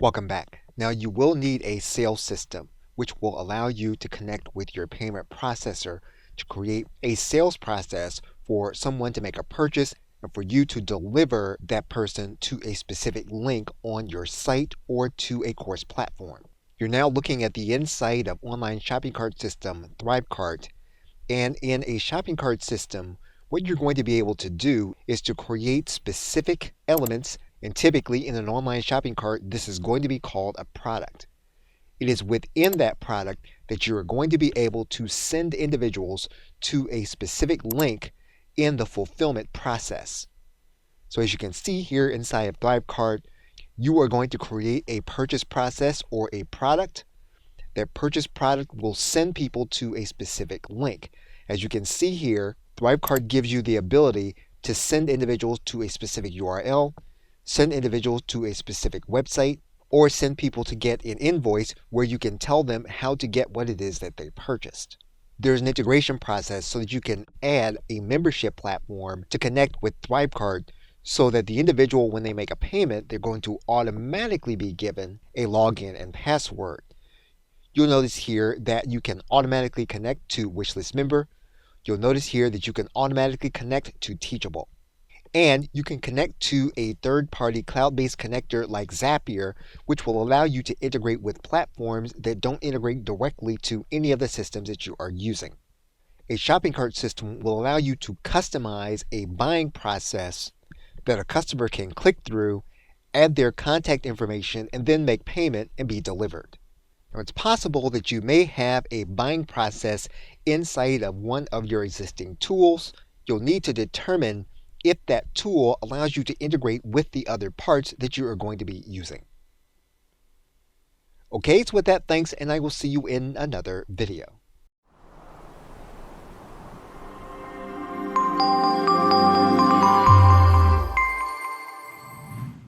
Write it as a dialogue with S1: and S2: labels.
S1: Welcome back. Now you will need a sales system, which will allow you to connect with your payment processor to create a sales process for someone to make a purchase and for you to deliver that person to a specific link on your site or to a course platform. You're now looking at the inside of online shopping cart system ThriveCart, and in a shopping cart system, what you're going to be able to do is to create specific elements, and typically in an online shopping cart, this is going to be called a product. It is within that product that you are going to be able to send individuals to a specific link in the fulfillment process. So as you can see here inside of ThriveCart, you are going to create a purchase process or a product. That purchase product will send people to a specific link. As you can see here, ThriveCart gives you the ability to send individuals to a specific URL, send individuals to a specific website, or send people to get an invoice where you can tell them how to get what it is that they purchased. There's an integration process so that you can add a membership platform to connect with ThriveCart so that the individual, when they make a payment, they're going to automatically be given a login and password. You'll notice here that you can automatically connect to Wishlist Member. You'll notice here that you can automatically connect to Teachable. And you can connect to a third-party cloud-based connector like Zapier, which will allow you to integrate with platforms that don't integrate directly to any of the systems that you are using. A shopping cart system will allow you to customize a buying process that a customer can click through, add their contact information, and then make payment and be delivered. Now, it's possible that you may have a buying process inside of one of your existing tools. You'll need to determine if that tool allows you to integrate with the other parts that you are going to be using. Okay, so with that, thanks, and I will see you in another video.